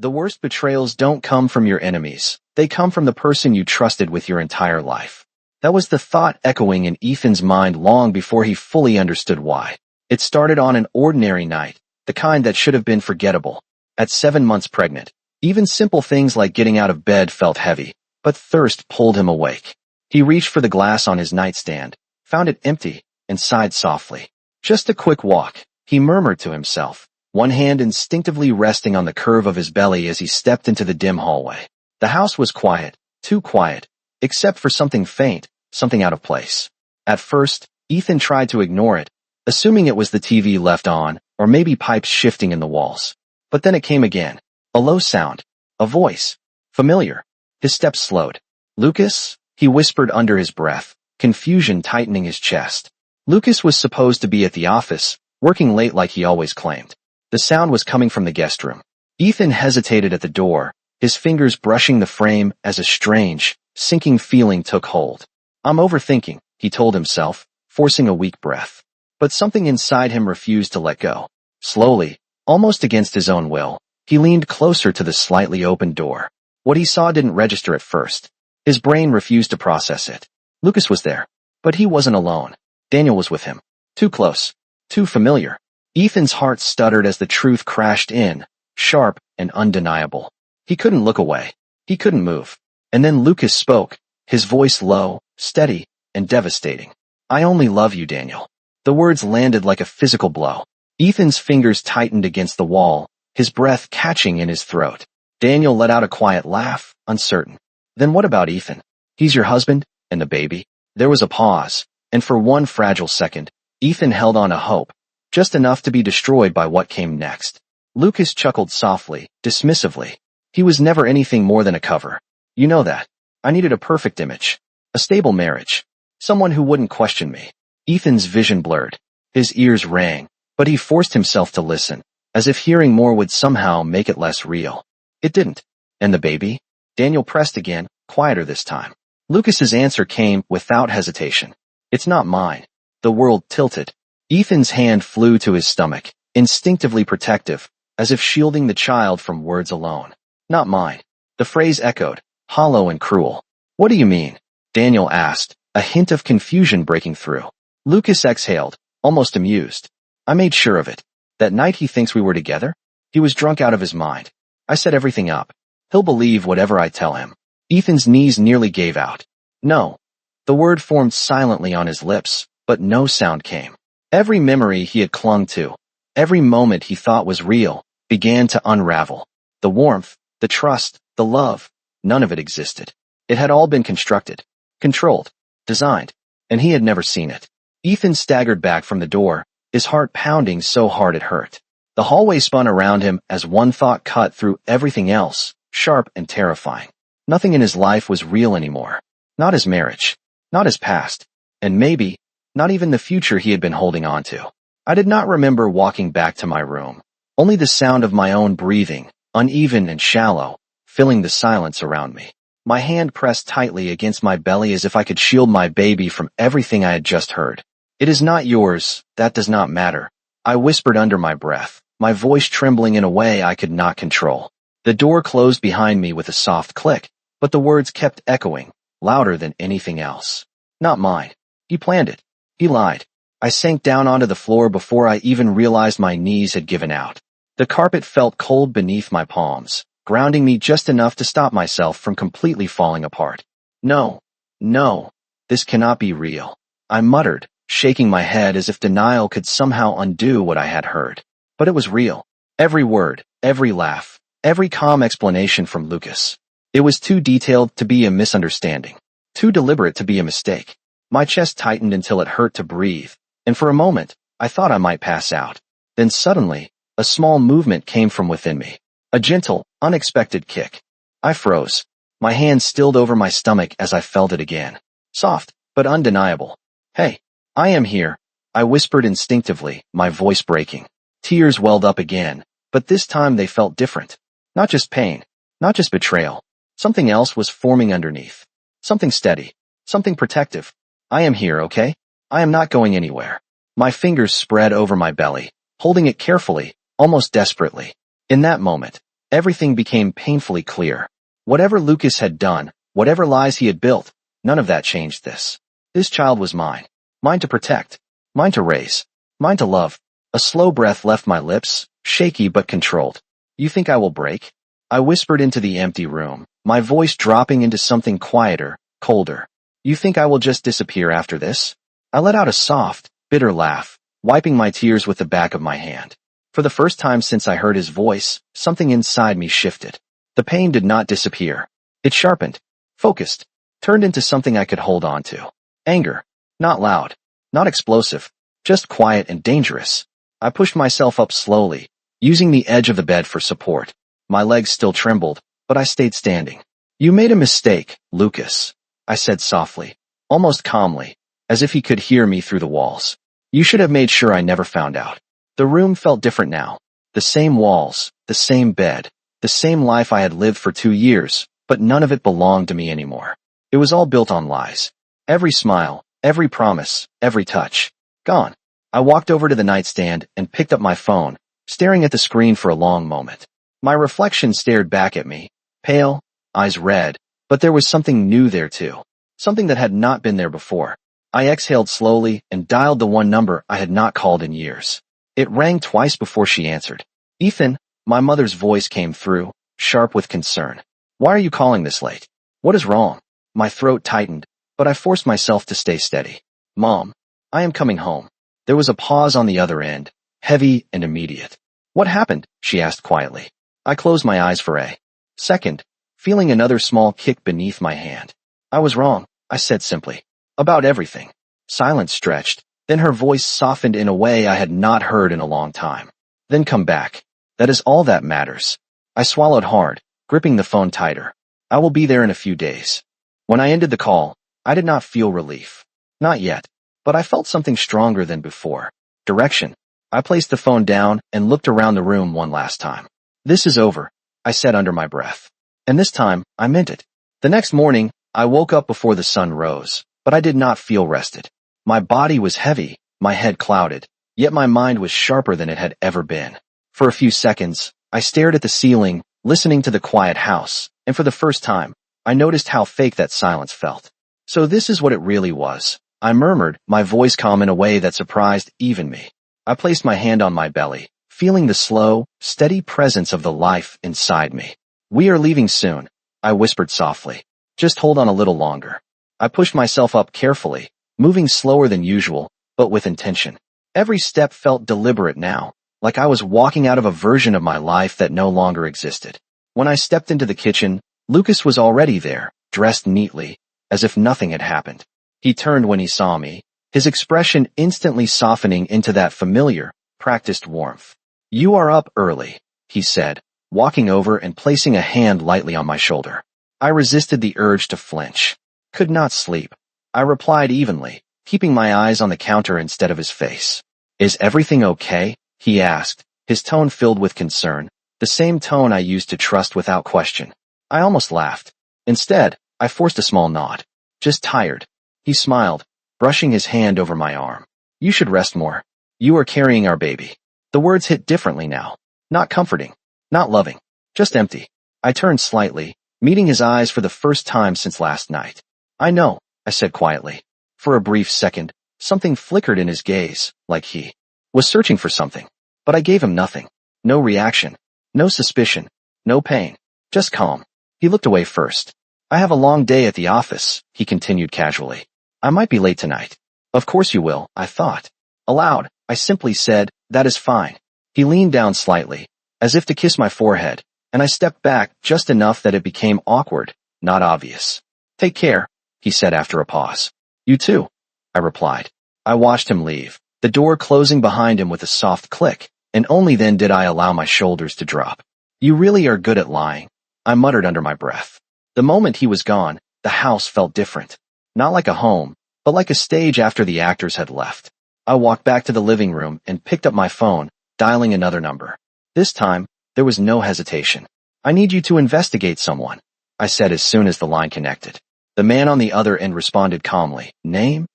The worst betrayals don't come from your enemies. They come from the person you trusted with your entire life. That was the thought echoing in Ethan's mind long before he fully understood why. It started on an ordinary night, the kind that should have been forgettable. At 7 months pregnant, even simple things like getting out of bed felt heavy, but thirst pulled him awake. He reached for the glass on his nightstand, found it empty, and sighed softly. Just a quick walk, he murmured to himself, one hand instinctively resting on the curve of his belly as he stepped into the dim hallway. The house was quiet, too quiet, except for something faint, something out of place. At first, Ethan tried to ignore it, assuming it was the TV left on, or maybe pipes shifting in the walls. But then it came again. A low sound. A voice. Familiar. His steps slowed. "Lucas?" he whispered under his breath, confusion tightening his chest. Lucas was supposed to be at the office, working late like he always claimed. The sound was coming from the guest room. Ethan hesitated at the door, his fingers brushing the frame as a strange, sinking feeling took hold. "I'm overthinking," he told himself, forcing a weak breath. But something inside him refused to let go. Slowly, almost against his own will, he leaned closer to the slightly open door. What he saw didn't register at first. His brain refused to process it. Lucas was there. But he wasn't alone. Daniel was with him. Too close. Too familiar. Ethan's heart stuttered as the truth crashed in, sharp and undeniable. He couldn't look away. He couldn't move. And then Lucas spoke, his voice low, steady, and devastating. "I only love you, Daniel." The words landed like a physical blow. Ethan's fingers tightened against the wall, his breath catching in his throat. Daniel let out a quiet laugh, uncertain. "Then what about Ethan? He's your husband, and the baby?" There was a pause, and for one fragile second, Ethan held on to hope, just enough to be destroyed by what came next. Lucas chuckled softly, dismissively. "He was never anything more than a cover. You know that. I needed a perfect image. A stable marriage. Someone who wouldn't question me." Ethan's vision blurred. His ears rang, but he forced himself to listen, as if hearing more would somehow make it less real. It didn't. "And the baby?" Daniel pressed again, quieter this time. Lucas's answer came without hesitation. "It's not mine." The world tilted. Ethan's hand flew to his stomach, instinctively protective, as if shielding the child from words alone. "Not mine." The phrase echoed, hollow and cruel. "What do you mean?" Daniel asked, a hint of confusion breaking through. Lucas exhaled, almost amused. "I made sure of it. That night he thinks we were together? He was drunk out of his mind. I set everything up. He'll believe whatever I tell him." Ethan's knees nearly gave out. "No." The word formed silently on his lips, but no sound came. Every memory he had clung to, every moment he thought was real, began to unravel. The warmth, the trust, the love, none of it existed. It had all been constructed, controlled, designed, and he had never seen it. Ethan staggered back from the door, his heart pounding so hard it hurt. The hallway spun around him as one thought cut through everything else, sharp and terrifying. Nothing in his life was real anymore. Not his marriage, not his past, and maybe, not even the future he had been holding on to. I did not remember walking back to my room. Only the sound of my own breathing, uneven and shallow, filling the silence around me. My hand pressed tightly against my belly as if I could shield my baby from everything I had just heard. "It is not yours, that does not matter," I whispered under my breath, my voice trembling in a way I could not control. The door closed behind me with a soft click, but the words kept echoing, louder than anything else. "Not mine. He planned it. He lied." I sank down onto the floor before I even realized my knees had given out. The carpet felt cold beneath my palms, grounding me just enough to stop myself from completely falling apart. "No, no, this cannot be real," I muttered, shaking my head as if denial could somehow undo what I had heard. But it was real. Every word, every laugh, every calm explanation from Lucas. It was too detailed to be a misunderstanding, too deliberate to be a mistake. My chest tightened until it hurt to breathe, and for a moment, I thought I might pass out. Then suddenly, a small movement came from within me. A gentle, unexpected kick. I froze. My hand stilled over my stomach as I felt it again. Soft, but undeniable. "Hey, I am here," I whispered instinctively, my voice breaking. Tears welled up again, but this time they felt different. Not just pain, not just betrayal. Something else was forming underneath. Something steady, something protective. "I am here, okay? I am not going anywhere." My fingers spread over my belly, holding it carefully, almost desperately. In that moment, Everything became painfully clear. Whatever Lucas had done, whatever lies he had built, none of that changed this. This child was mine. Mine to protect. Mine to raise. Mine to love. A slow breath left my lips, shaky but controlled. You think I will break? I whispered into the empty room, my voice dropping into something quieter, colder. You think I will just disappear after this? I let out a soft, bitter laugh, wiping my tears with the back of my hand. For the first time since I heard his voice, something inside me shifted. The pain did not disappear. It sharpened, focused, turned into something I could hold on to. Anger. Not loud. Not explosive. Just quiet and dangerous. I pushed myself up slowly, using the edge of the bed for support. My legs still trembled, but I stayed standing. You made a mistake, Lucas, I said softly, almost calmly, as if he could hear me through the walls. You should have made sure I never found out. The room felt different now. The same walls, the same bed, the same life I had lived for 2 years, but none of it belonged to me anymore. It was all built on lies. Every smile, every promise, every touch. Gone. I walked over to the nightstand and picked up my phone, staring at the screen for a long moment. My reflection stared back at me, pale, eyes red, but there was something new there too. Something that had not been there before. I exhaled slowly and dialed the one number I had not called in years. It rang twice before she answered. Ethan, my mother's voice came through, sharp with concern. Why are you calling this late? What is wrong? My throat tightened, but I forced myself to stay steady. Mom, I am coming home. There was a pause on the other end, heavy and immediate. What happened? She asked quietly. I closed my eyes for a second, feeling another small kick beneath my hand. I was wrong, I said simply. About everything. Silence stretched, then her voice softened in a way I had not heard in a long time. Then come back. That is all that matters. I swallowed hard, gripping the phone tighter. I will be there in a few days. When I ended the call, I did not feel relief. Not yet, but I felt something stronger than before. Direction. I placed the phone down and looked around the room one last time. This is over, I said under my breath. And this time, I meant it. The next morning, I woke up before the sun rose, but I did not feel rested. My body was heavy, my head clouded, yet my mind was sharper than it had ever been. For a few seconds, I stared at the ceiling, listening to the quiet house, and for the first time, I noticed how fake that silence felt. So this is what it really was, I murmured, my voice calm in a way that surprised even me. I placed my hand on my belly, feeling the slow, steady presence of the life inside me. We are leaving soon, I whispered softly. Just hold on a little longer. I pushed myself up carefully, moving slower than usual, but with intention. Every step felt deliberate now, like I was walking out of a version of my life that no longer existed. When I stepped into the kitchen, Lucas was already there, dressed neatly, as if nothing had happened. He turned when he saw me, his expression instantly softening into that familiar, practiced warmth. You are up early, he said, walking over and placing a hand lightly on my shoulder. I resisted the urge to flinch. Could not sleep. I replied evenly, keeping my eyes on the counter instead of his face. Is everything okay? He asked, his tone filled with concern, the same tone I used to trust without question. I almost laughed. Instead, I forced a small nod. Just tired. He smiled, brushing his hand over my arm. You should rest more. You are carrying our baby. The words hit differently now. Not comforting. Not loving. Just empty. I turned slightly, meeting his eyes for the first time since last night. I know, I said quietly. For a brief second, something flickered in his gaze, like he was searching for something. But I gave him nothing. No reaction. No suspicion. No pain. Just calm. He looked away first. I have a long day at the office, he continued casually. I might be late tonight. Of course you will, I thought. Aloud, I simply said, that is fine. He leaned down slightly, as if to kiss my forehead, and I stepped back just enough that it became awkward, not obvious. Take care, he said after a pause. You too, I replied. I watched him leave, the door closing behind him with a soft click, and only then did I allow my shoulders to drop. You really are good at lying, I muttered under my breath. The moment he was gone, the house felt different. Not like a home, but like a stage after the actors had left. I walked back to the living room and picked up my phone, dialing another number. This time, there was no hesitation. I need you to investigate someone, I said as soon as the line connected. The man on the other end responded calmly. Name?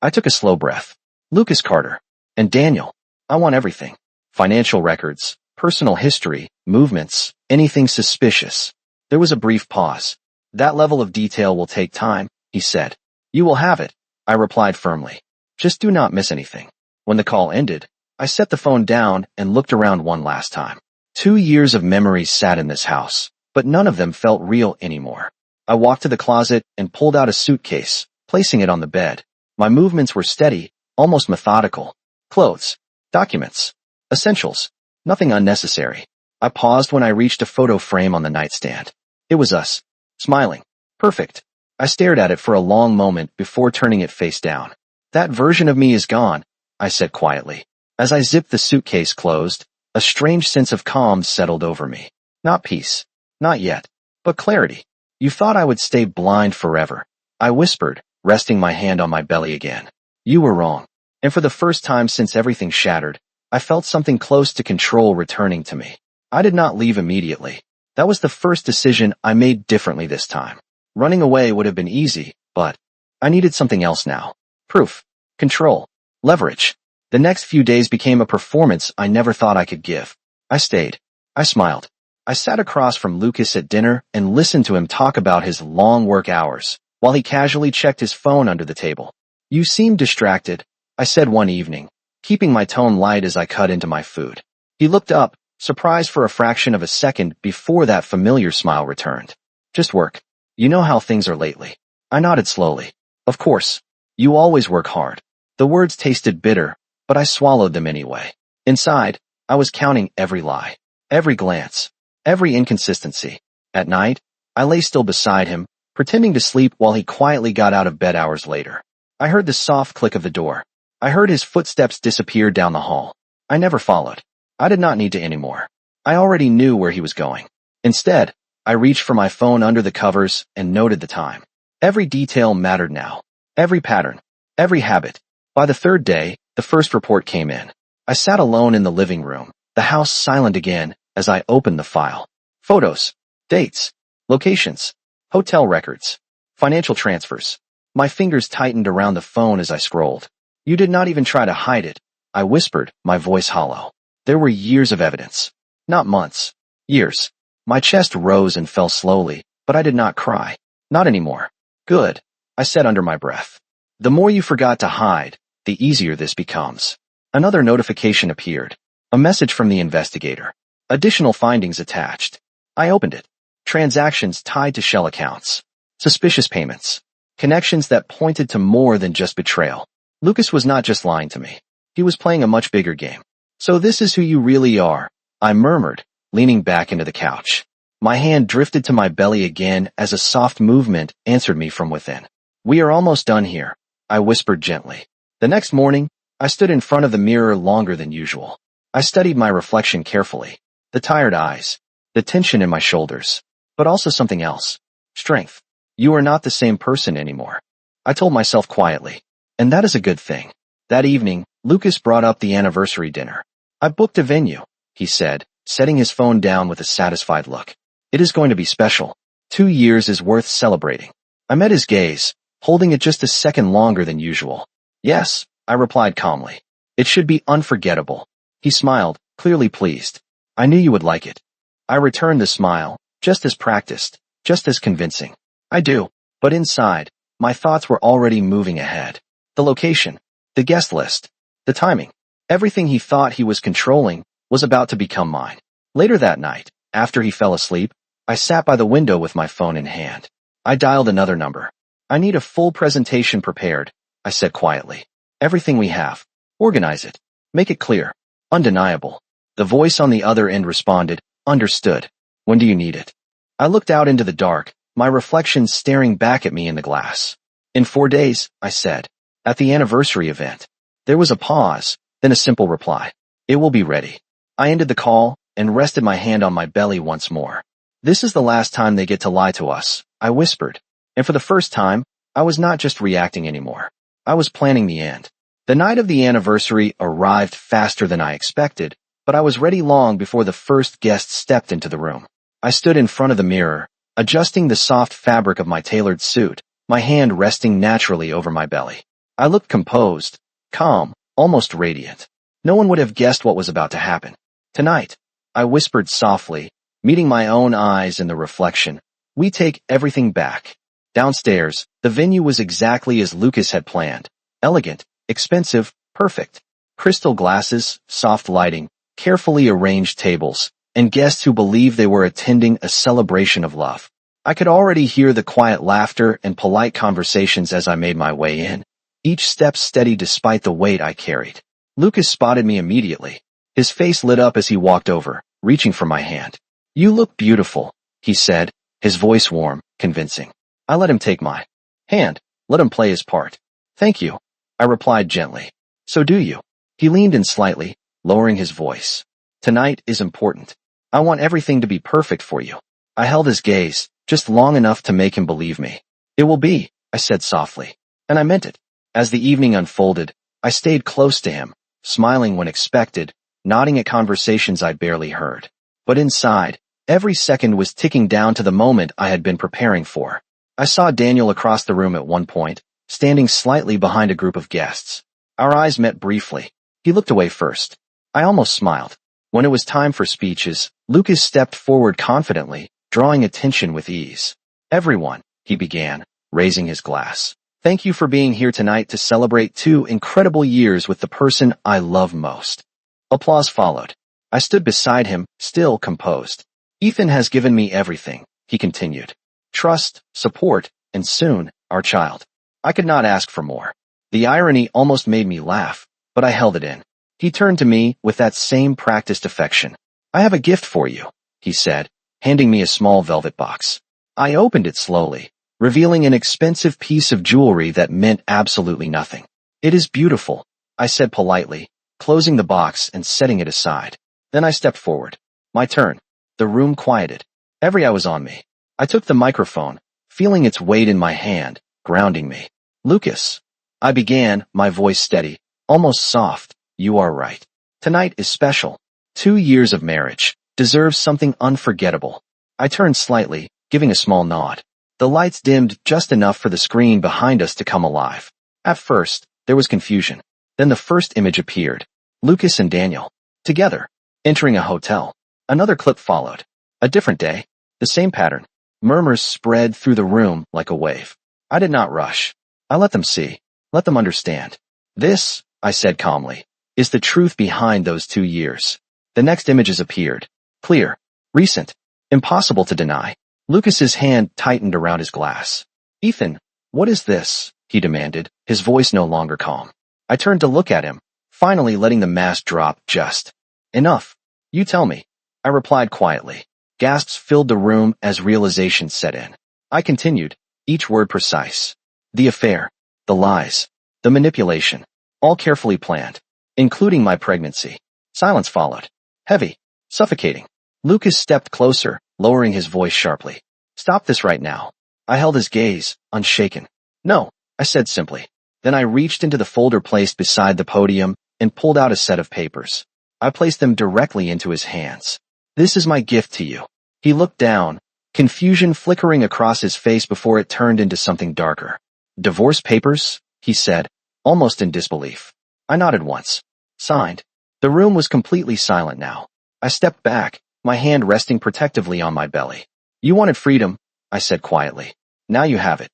I took a slow breath. Lucas Carter. And Daniel. I want everything. Financial records, personal history, movements, Anything suspicious? There was a brief pause. That level of detail will take time, he said. You will have it, I replied firmly. Just do not miss anything. When the call ended, I set the phone down and looked around one last time. 2 years of memories sat in this house, but none of them felt real anymore. I walked to the closet and pulled out a suitcase, placing it on the bed. My movements were steady, almost methodical. Clothes, documents, essentials, nothing unnecessary. I paused when I reached a photo frame on the nightstand. It was us, smiling. Perfect. I stared at it for a long moment before turning it face down. That version of me is gone, I said quietly. As I zipped the suitcase closed, a strange sense of calm settled over me. Not peace. Not yet. But clarity. You thought I would stay blind forever, I whispered, resting my hand on my belly again. You were wrong. And for the first time since everything shattered, I felt something close to control returning to me. I did not leave immediately. That was the first decision I made differently this time. Running away would have been easy, but I needed something else now. Proof. Control. Leverage. The next few days became a performance I never thought I could give. I stayed. I smiled. I sat across from Lucas at dinner and listened to him talk about his long work hours, while he casually checked his phone under the table. You seem distracted, I said one evening, keeping my tone light as I cut into my food. He looked up, surprised for a fraction of a second before that familiar smile returned. Just work. You know how things are lately. I nodded slowly. Of course. You always work hard. The words tasted bitter, but I swallowed them anyway. Inside, I was counting every lie, every glance, every inconsistency. At night, I lay still beside him, pretending to sleep while he quietly got out of bed hours later. I heard the soft click of the door. I heard his footsteps disappear down the hall. I never followed. I did not need to anymore. I already knew where he was going. Instead, I reached for my phone under the covers and noted the time. Every detail mattered now. Every pattern. Every habit. By the third day, the first report came in. I sat alone in the living room, the house silent again as I opened the file. Photos. Dates. Locations. Hotel records. Financial transfers. My fingers tightened around the phone as I scrolled. You did not even try to hide it, I whispered, my voice hollow. There were years of evidence. Not months. Years. My chest rose and fell slowly, but I did not cry. Not anymore. Good, I said under my breath. The more you forgot to hide, the easier this becomes. Another notification appeared. A message from the investigator. Additional findings attached. I opened it. Transactions tied to shell accounts. Suspicious payments. Connections that pointed to more than just betrayal. Lucas was not just lying to me. He was playing a much bigger game. So this is who you really are, I murmured, leaning back into the couch. My hand drifted to my belly again as a soft movement answered me from within. We are almost done here, I whispered gently. The next morning, I stood in front of the mirror longer than usual. I studied my reflection carefully. The tired eyes. The tension in my shoulders. But also something else. Strength. You are not the same person anymore. I told myself quietly. And that is a good thing. That evening, Lucas brought up the anniversary dinner. I booked a venue, he said, setting his phone down with a satisfied look. It is going to be special. 2 years is worth celebrating. I met his gaze, holding it just a second longer than usual. Yes, I replied calmly. It should be unforgettable. He smiled, clearly pleased. I knew you would like it. I returned the smile, just as practiced, just as convincing. I do. But inside, my thoughts were already moving ahead. The location, the guest list, the timing. Everything he thought he was controlling was about to become mine. Later that night, after he fell asleep, I sat by the window with my phone in hand. I dialed another number. I need a full presentation prepared, I said quietly. Everything we have. Organize it. Make it clear. Undeniable. The voice on the other end responded, understood. When do you need it? I looked out into the dark, my reflection staring back at me in the glass. In 4 days, I said. At the anniversary event. There was a pause, then a simple reply. It will be ready. I ended the call and rested my hand on my belly once more. This is the last time they get to lie to us, I whispered. And for the first time, I was not just reacting anymore. I was planning the end. The night of the anniversary arrived faster than I expected, but I was ready long before the first guest stepped into the room. I stood in front of the mirror, adjusting the soft fabric of my tailored suit, my hand resting naturally over my belly. I looked composed, calm, almost radiant. No one would have guessed what was about to happen. Tonight, I whispered softly, meeting my own eyes in the reflection. We take everything back. Downstairs, the venue was exactly as Lucas had planned. Elegant, expensive, perfect. Crystal glasses, soft lighting, carefully arranged tables, and guests who believed they were attending a celebration of love. I could already hear the quiet laughter and polite conversations as I made my way in, each step steady despite the weight I carried. Lucas spotted me immediately. His face lit up as he walked over, reaching for my hand. "You look beautiful," he said, his voice warm, convincing. I let him take my hand, let him play his part. "Thank you," I replied gently. "So do you." He leaned in slightly, lowering his voice. "Tonight is important. I want everything to be perfect for you." I held his gaze, just long enough to make him believe me. "It will be," I said softly. And I meant it. As the evening unfolded, I stayed close to him, smiling when expected, nodding at conversations I barely heard. But inside, every second was ticking down to the moment I had been preparing for. I saw Daniel across the room at one point, standing slightly behind a group of guests. Our eyes met briefly. He looked away first. I almost smiled. When it was time for speeches, Lucas stepped forward confidently, drawing attention with ease. "Everyone," he began, raising his glass. "Thank you for being here tonight to celebrate 2 incredible years with the person I love most." Applause followed. I stood beside him, still composed. "Ethan has given me everything," he continued. "Trust, support, and soon, our child. I could not ask for more." The irony almost made me laugh, but I held it in. He turned to me with that same practiced affection. "I have a gift for you," he said, handing me a small velvet box. I opened it slowly, revealing an expensive piece of jewelry that meant absolutely nothing. "It is beautiful," I said politely, closing the box and setting it aside. Then I stepped forward. My turn. The room quieted. Every eye was on me. I took the microphone, feeling its weight in my hand, grounding me. "Lucas," I began, my voice steady, almost soft. "You are right. Tonight is special. 2 years of marriage deserves something unforgettable." I turned slightly, giving a small nod. The lights dimmed just enough for the screen behind us to come alive. At first, there was confusion. Then the first image appeared. Lucas and Daniel, together, entering a hotel. Another clip followed. A different day, the same pattern. Murmurs spread through the room like a wave. I did not rush. I let them see, let them understand. "This," I said calmly, "is the truth behind those 2 years." The next images appeared. Clear, recent, impossible to deny. Lucas's hand tightened around his glass. "Ethan, what is this?" he demanded, his voice no longer calm. I turned to look at him, finally letting the mask drop just. "Enough. You tell me," I replied quietly. Gasps filled the room as realization set in. I continued, each word precise. "The affair, the lies, the manipulation, all carefully planned, including my pregnancy." Silence followed. Heavy, suffocating. Lucas stepped closer, lowering his voice sharply. "Stop this right now." I held his gaze, unshaken. "No," I said simply. Then I reached into the folder placed beside the podium and pulled out a set of papers. I placed them directly into his hands. "This is my gift to you." He looked down, confusion flickering across his face before it turned into something darker. "Divorce papers?" he said, almost in disbelief. I nodded once. "Signed." The room was completely silent now. I stepped back, my hand resting protectively on my belly. "You wanted freedom," I said quietly. "Now you have it."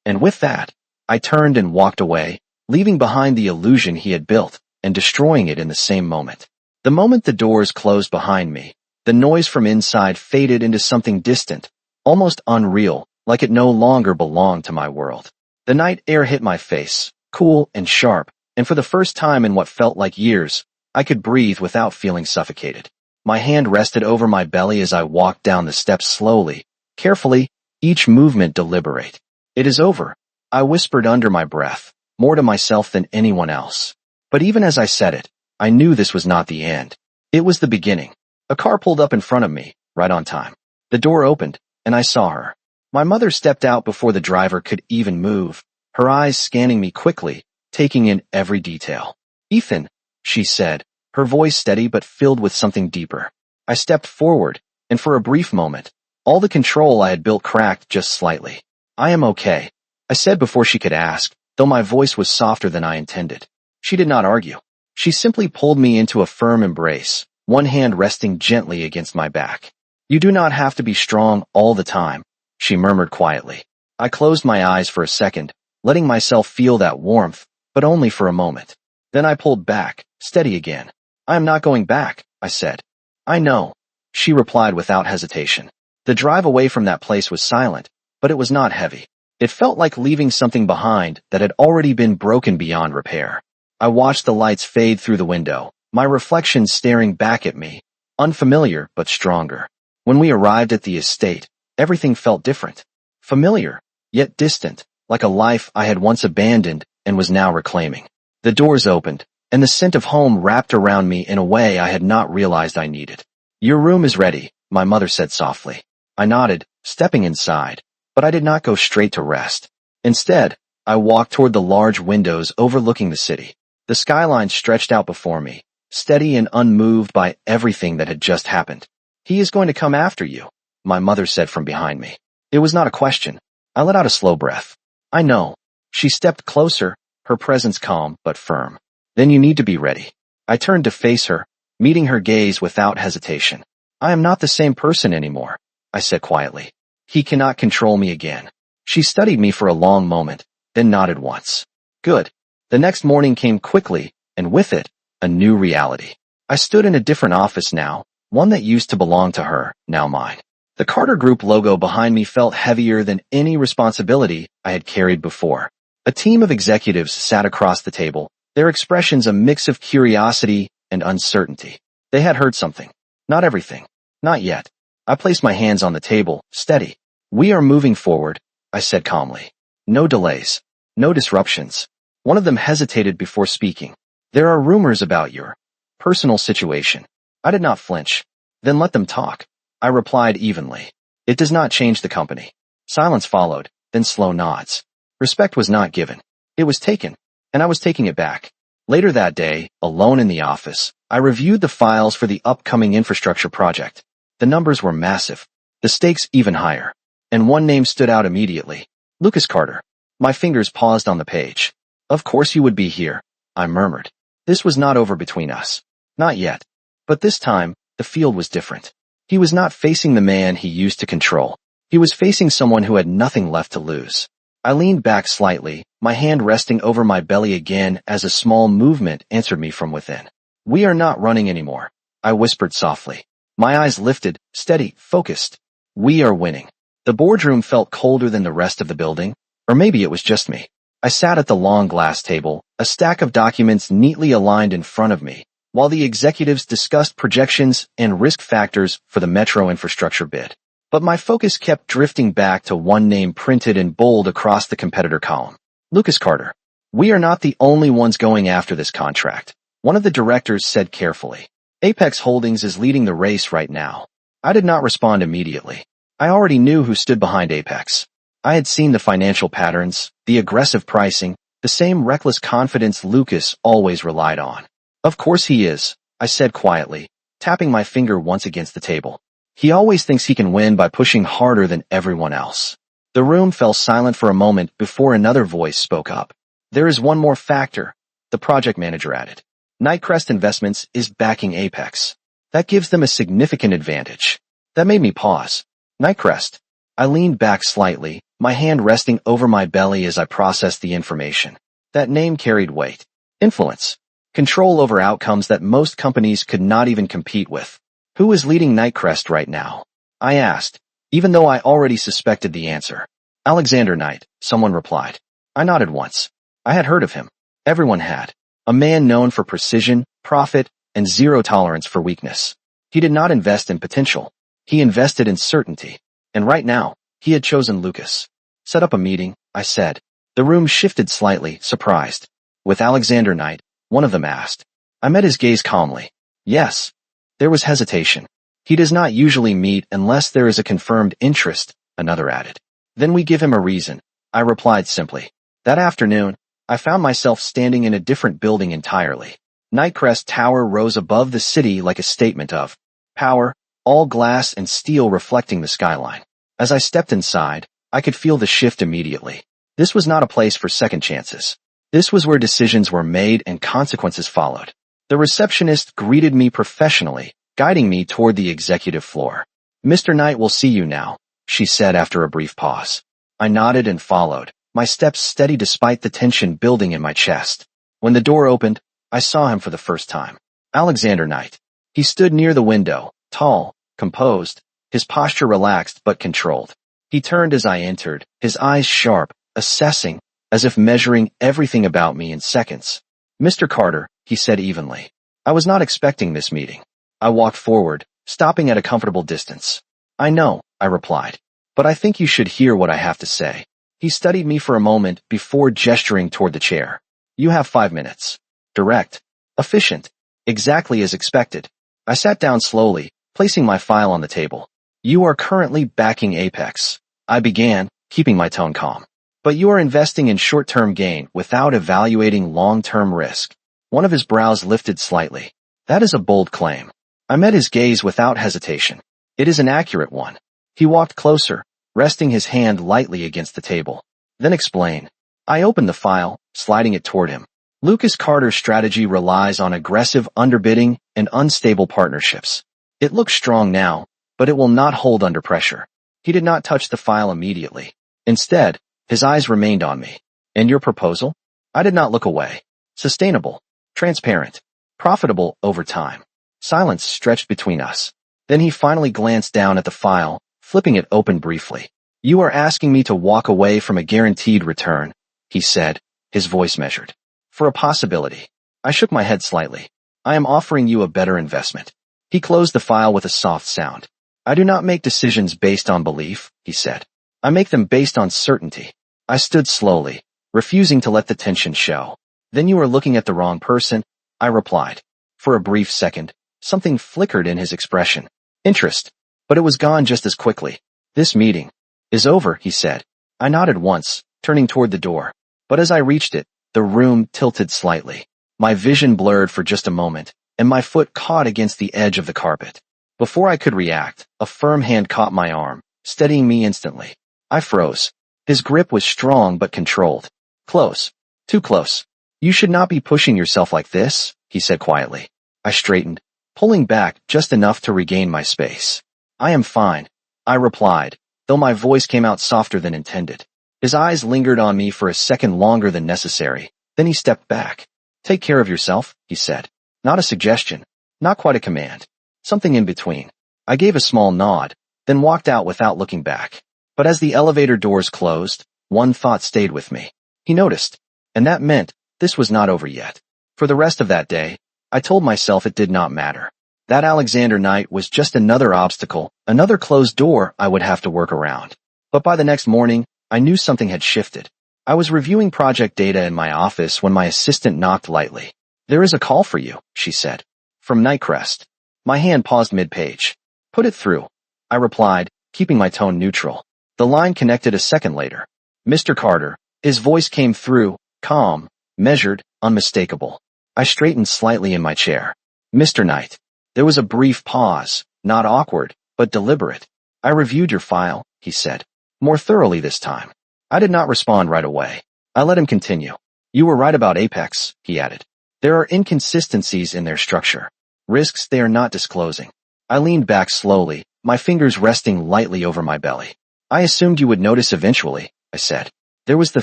And with that, I turned and walked away, leaving behind the illusion he had built and destroying it in the same moment. The moment the doors closed behind me, the noise from inside faded into something distant, almost unreal, like it no longer belonged to my world. The night air hit my face, cool and sharp, and for the first time in what felt like years, I could breathe without feeling suffocated. My hand rested over my belly as I walked down the steps slowly, carefully, each movement deliberate. "It is over," I whispered under my breath, more to myself than anyone else. But even as I said it, I knew this was not the end. It was the beginning. A car pulled up in front of me, right on time. The door opened, and I saw her. My mother stepped out before the driver could even move, her eyes scanning me quickly, taking in every detail. "Ethan," she said, her voice steady but filled with something deeper. I stepped forward, and for a brief moment, all the control I had built cracked just slightly. "I am okay," I said before she could ask, though my voice was softer than I intended. She did not argue. She simply pulled me into a firm embrace, one hand resting gently against my back. You do not have to be strong all the time, she murmured quietly. I closed my eyes for a second, letting myself feel that warmth, but only for a moment. Then I pulled back, steady again. I am not going back, I said. I know, she replied without hesitation. The drive away from that place was silent, but it was not heavy. It felt like leaving something behind that had already been broken beyond repair. I watched the lights fade through the window, my reflection staring back at me, unfamiliar but stronger. When we arrived at the estate, everything felt different. Familiar, yet distant, like a life I had once abandoned and was now reclaiming. The doors opened, and the scent of home wrapped around me in a way I had not realized I needed. Your room is ready, my mother said softly. I nodded, stepping inside, but I did not go straight to rest. Instead, I walked toward the large windows overlooking the city. The skyline stretched out before me, steady and unmoved by everything that had just happened. He is going to come after you, my mother said from behind me. It was not a question. I let out a slow breath. I know. She stepped closer, her presence calm but firm. Then you need to be ready. I turned to face her, meeting her gaze without hesitation. I am not the same person anymore, I said quietly. He cannot control me again. She studied me for a long moment, then nodded once. Good. The next morning came quickly, and with it, a new reality. I stood in a different office now, one that used to belong to her, now mine. The Carter Group logo behind me felt heavier than any responsibility I had carried before. A team of executives sat across the table, their expressions a mix of curiosity and uncertainty. They had heard something. Not everything. Not yet. I placed my hands on the table, steady. We are moving forward, I said calmly. No delays. No disruptions. One of them hesitated before speaking. There are rumors about your personal situation. I did not flinch. Then let them talk. I replied evenly. It does not change the company. Silence followed, then slow nods. Respect was not given. It was taken, and I was taking it back. Later that day, alone in the office, I reviewed the files for the upcoming infrastructure project. The numbers were massive, the stakes even higher, and one name stood out immediately. Lucas Carter. My fingers paused on the page. Of course you would be here, I murmured. This was not over between us. Not yet. But this time, the field was different. He was not facing the man he used to control. He was facing someone who had nothing left to lose. I leaned back slightly, my hand resting over my belly again as a small movement answered me from within. We are not running anymore, I whispered softly. My eyes lifted, steady, focused. We are winning. The boardroom felt colder than the rest of the building, or maybe it was just me. I sat at the long glass table, a stack of documents neatly aligned in front of me, while the executives discussed projections and risk factors for the metro infrastructure bid. But my focus kept drifting back to one name printed in bold across the competitor column. Lucas Carter. We are not the only ones going after this contract, one of the directors said carefully. Apex Holdings is leading the race right now. I did not respond immediately. I already knew who stood behind Apex. I had seen the financial patterns, the aggressive pricing, the same reckless confidence Lucas always relied on. Of course he is, I said quietly, tapping my finger once against the table. He always thinks he can win by pushing harder than everyone else. The room fell silent for a moment before another voice spoke up. There is one more factor, the project manager added. Nightcrest Investments is backing Apex. That gives them a significant advantage. That made me pause. Nightcrest. I leaned back slightly, my hand resting over my belly as I processed the information. That name carried weight. Influence. Control over outcomes that most companies could not even compete with. Who is leading Nightcrest right now? I asked, even though I already suspected the answer. Alexander Knight, someone replied. I nodded once. I had heard of him. Everyone had. A man known for precision, profit, and zero tolerance for weakness. He did not invest in potential. He invested in certainty. And right now, he had chosen Lucas. Set up a meeting, I said. The room shifted slightly, surprised. With Alexander Knight, one of them asked. I met his gaze calmly. Yes. There was hesitation. He does not usually meet unless there is a confirmed interest, another added. Then we give him a reason, I replied simply. That afternoon, I found myself standing in a different building entirely. Nightcrest Tower rose above the city like a statement of power, all glass and steel reflecting the skyline. As I stepped inside, I could feel the shift immediately. This was not a place for second chances. This was where decisions were made and consequences followed. The receptionist greeted me professionally, guiding me toward the executive floor. Mr. Knight will see you now, she said after a brief pause. I nodded and followed, my steps steady despite the tension building in my chest. When the door opened, I saw him for the first time. Alexander Knight. He stood near the window, tall, composed, his posture relaxed but controlled. He turned as I entered, his eyes sharp, assessing, as if measuring everything about me in seconds. Mr. Carter, he said evenly. I was not expecting this meeting. I walked forward, stopping at a comfortable distance. I know, I replied. But I think you should hear what I have to say. He studied me for a moment before gesturing toward the chair. You have 5 minutes. Direct. Efficient. Exactly as expected. I sat down slowly, placing my file on the table. You are currently backing Apex. I began, keeping my tone calm. But you are investing in short-term gain without evaluating long-term risk. One of his brows lifted slightly. That is a bold claim. I met his gaze without hesitation. It is an accurate one. He walked closer, resting his hand lightly against the table. Then explain. I opened the file, sliding it toward him. Lucas Carter's strategy relies on aggressive underbidding and unstable partnerships. It looks strong now, but it will not hold under pressure. He did not touch the file immediately. Instead, his eyes remained on me. And your proposal? I did not look away. Sustainable, transparent, profitable over time. Silence stretched between us. Then he finally glanced down at the file, flipping it open briefly. You are asking me to walk away from a guaranteed return, he said, his voice measured. For a possibility. I shook my head slightly. I am offering you a better investment. He closed the file with a soft sound. I do not make decisions based on belief, he said. I make them based on certainty. I stood slowly, refusing to let the tension show. Then you are looking at the wrong person, I replied. For a brief second, something flickered in his expression. Interest. But it was gone just as quickly. This meeting is over, he said. I nodded once, turning toward the door. But as I reached it, the room tilted slightly. My vision blurred for just a moment, and my foot caught against the edge of the carpet. Before I could react, a firm hand caught my arm, steadying me instantly. I froze. His grip was strong but controlled. Close. Too close. You should not be pushing yourself like this, he said quietly. I straightened, pulling back just enough to regain my space. I am fine, I replied, though my voice came out softer than intended. His eyes lingered on me for a second longer than necessary. Then he stepped back. Take care of yourself, he said. Not a suggestion. Not quite a command. Something in between. I gave a small nod, then walked out without looking back. But as the elevator doors closed, one thought stayed with me. He noticed. And that meant this was not over yet. For the rest of that day, I told myself it did not matter. That Alexander Knight was just another obstacle, another closed door I would have to work around. But by the next morning, I knew something had shifted. I was reviewing project data in my office when my assistant knocked lightly. There is a call for you, she said. From Nightcrest. My hand paused mid-page. Put it through, I replied, keeping my tone neutral. The line connected a second later. Mr. Carter. His voice came through, calm, measured, unmistakable. I straightened slightly in my chair. Mr. Knight. There was a brief pause, not awkward, but deliberate. I reviewed your file, he said. More thoroughly this time. I did not respond right away. I let him continue. You were right about Apex, he added. There are inconsistencies in their structure. Risks they are not disclosing. I leaned back slowly, my fingers resting lightly over my belly. I assumed you would notice eventually, I said. There was the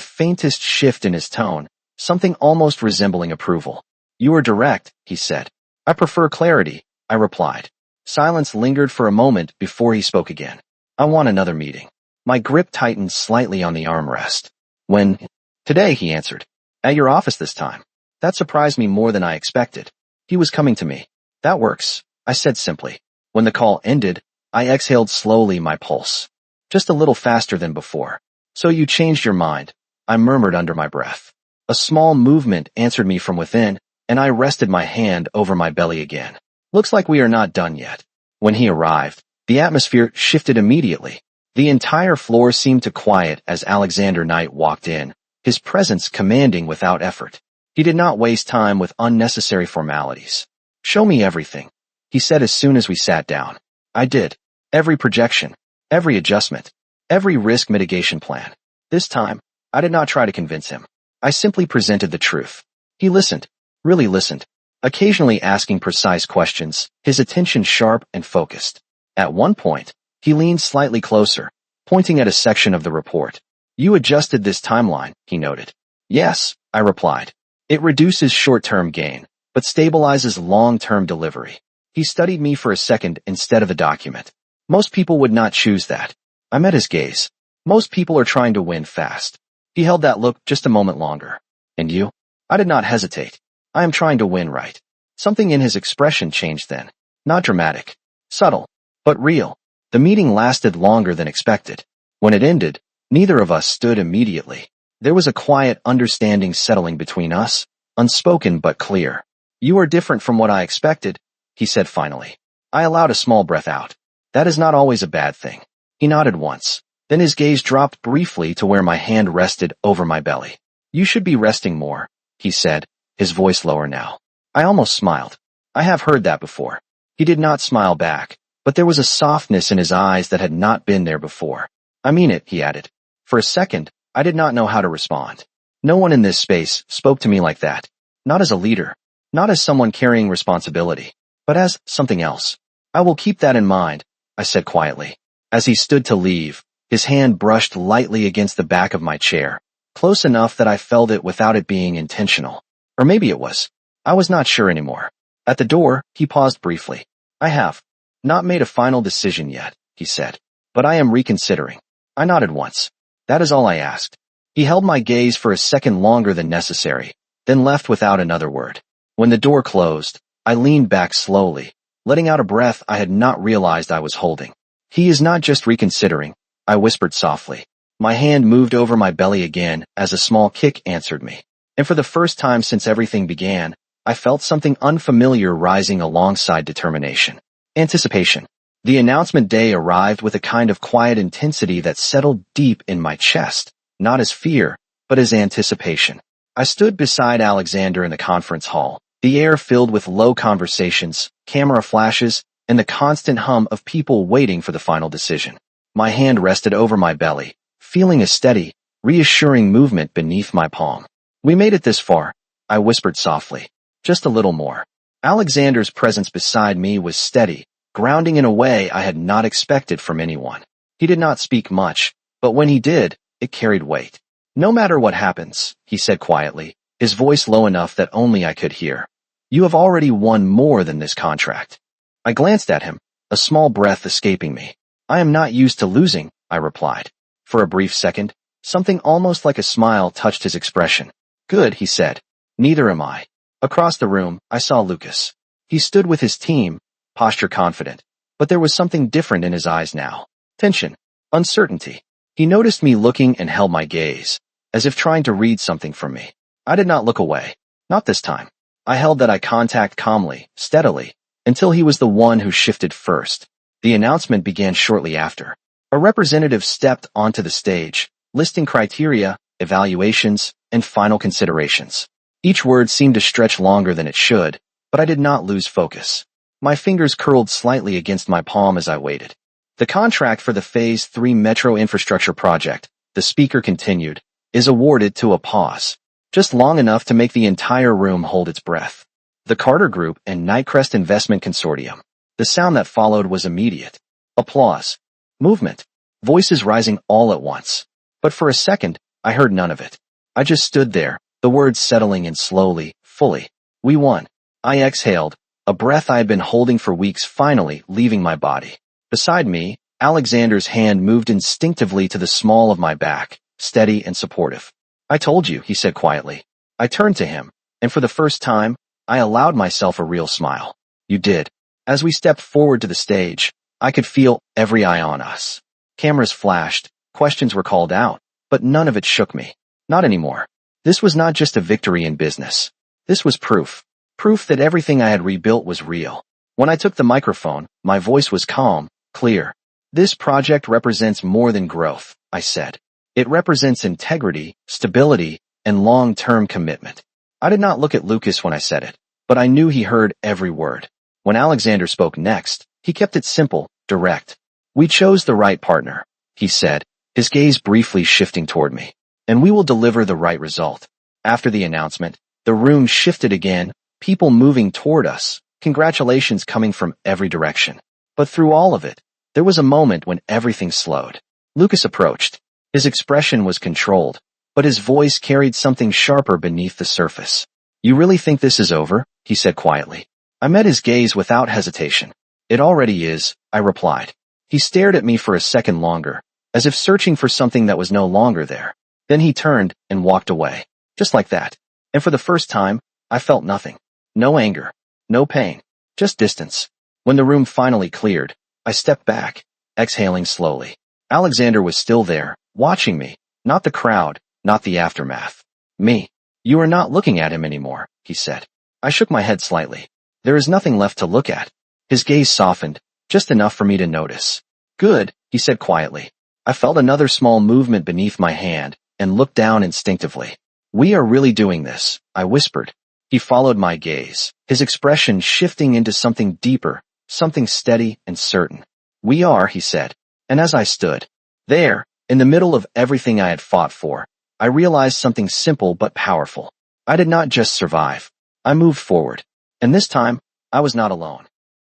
faintest shift in his tone, something almost resembling approval. You are direct, he said. I prefer clarity, I replied. Silence lingered for a moment before he spoke again. I want another meeting. My grip tightened slightly on the armrest. When? Today, he answered. At your office this time. That surprised me more than I expected. He was coming to me. That works, I said simply. When the call ended, I exhaled slowly, my pulse. Just a little faster than before. So you changed your mind, I murmured under my breath. A small movement answered me from within, and I rested my hand over my belly again. Looks like we are not done yet. When he arrived, the atmosphere shifted immediately. The entire floor seemed to quiet as Alexander Knight walked in, his presence commanding without effort. He did not waste time with unnecessary formalities. Show me everything, he said as soon as we sat down. I did. Every projection, every adjustment, every risk mitigation plan. This time, I did not try to convince him. I simply presented the truth. He listened, really listened, occasionally asking precise questions, his attention sharp and focused. At one point, He leaned slightly closer, pointing at a section of the report. You adjusted this timeline, he noted. Yes, I replied. It reduces short-term gain, but stabilizes long-term delivery. He studied me for a second instead of the document. Most people would not choose that. I met his gaze. Most people are trying to win fast. He held that look just a moment longer. And you? I did not hesitate. I am trying to win, right? Something in his expression changed then. Not dramatic. Subtle. But real. The meeting lasted longer than expected. When it ended, neither of us stood immediately. There was a quiet understanding settling between us, unspoken but clear. You are different from what I expected, he said finally. I allowed a small breath out. That is not always a bad thing. He nodded once. Then his gaze dropped briefly to where my hand rested over my belly. You should be resting more, he said, his voice lower now. I almost smiled. I have heard that before. He did not smile back, but there was a softness in his eyes that had not been there before. I mean it, he added. For a second, I did not know how to respond. No one in this space spoke to me like that. Not as a leader, not as someone carrying responsibility, but as something else. I will keep that in mind, I said quietly. As he stood to leave, his hand brushed lightly against the back of my chair, close enough that I felt it without it being intentional. Or maybe it was. I was not sure anymore. At the door, he paused briefly. I have not made a final decision yet, he said, but I am reconsidering. I nodded once. That is all I asked. He held my gaze for a second longer than necessary, then left without another word. When the door closed, I leaned back slowly, letting out a breath I had not realized I was holding. He is not just reconsidering, I whispered softly. My hand moved over my belly again as a small kick answered me. And for the first time since everything began, I felt something unfamiliar rising alongside determination. Anticipation. The announcement day arrived with a kind of quiet intensity that settled deep in my chest, not as fear, but as anticipation. I stood beside Alexander in the conference hall, the air filled with low conversations, camera flashes, and the constant hum of people waiting for the final decision. My hand rested over my belly, feeling a steady, reassuring movement beneath my palm. We made it this far, I whispered softly. Just a little more. Alexander's presence beside me was steady, grounding in a way I had not expected from anyone. He did not speak much, but when he did, it carried weight. No matter what happens, he said quietly, his voice low enough that only I could hear. You have already won more than this contract. I glanced at him, a small breath escaping me. I am not used to losing, I replied. For a brief second, something almost like a smile touched his expression. Good, he said. Neither am I. Across the room, I saw Lucas. He stood with his team, posture confident, but there was something different in his eyes now. Tension. Uncertainty. He noticed me looking and held my gaze, as if trying to read something from me. I did not look away. Not this time. I held that eye contact calmly, steadily, until he was the one who shifted first. The announcement began shortly after. A representative stepped onto the stage, listing criteria, evaluations, and final considerations. Each word seemed to stretch longer than it should, but I did not lose focus. My fingers curled slightly against my palm as I waited. The contract for the Phase 3 Metro Infrastructure Project, the speaker continued, is awarded to a pause. Just long enough to make the entire room hold its breath. The Carter Group and Nightcrest Investment Consortium. The sound that followed was immediate. Applause. Movement. Voices rising all at once. But for a second, I heard none of it. I just stood there, the words settling in slowly, fully. We won. I exhaled, a breath I had been holding for weeks finally leaving my body. Beside me, Alexander's hand moved instinctively to the small of my back, steady and supportive. I told you, he said quietly. I turned to him, and for the first time, I allowed myself a real smile. You did. As we stepped forward to the stage, I could feel every eye on us. Cameras flashed, questions were called out, but none of it shook me. Not anymore. This was not just a victory in business. This was proof. Proof that everything I had rebuilt was real. When I took the microphone, my voice was calm, clear. This project represents more than growth, I said. It represents integrity, stability, and long-term commitment. I did not look at Lucas when I said it, but I knew he heard every word. When Alexander spoke next, he kept it simple, direct. We chose the right partner, he said, his gaze briefly shifting toward me. And we will deliver the right result. After the announcement, the room shifted again, people moving toward us, congratulations coming from every direction. But through all of it, There was a moment when everything slowed. Lucas approached. His expression was controlled, but his voice carried something sharper beneath the surface. "You really think this is over?" he said quietly. I met his gaze without hesitation. "It already is," I replied. He stared at me for a second longer, as if searching for something that was no longer there. Then he turned and walked away. Just like that. And for the first time, I felt nothing. No anger. No pain. Just distance. When the room finally cleared, I stepped back, exhaling slowly. Alexander was still there, watching me. Not the crowd, not the aftermath. Me. "You are not looking at him anymore," he said. I shook my head slightly. "There is nothing left to look at." His gaze softened, just enough for me to notice. "Good," he said quietly. I felt another small movement beneath my hand and looked down instinctively. "We are really doing this," I whispered. He followed my gaze, his expression shifting into something deeper, something steady and certain. "We are," he said. And as I stood there, in the middle of everything I had fought for, I realized something simple but powerful. I did not just survive. I moved forward. And this time, I was not alone.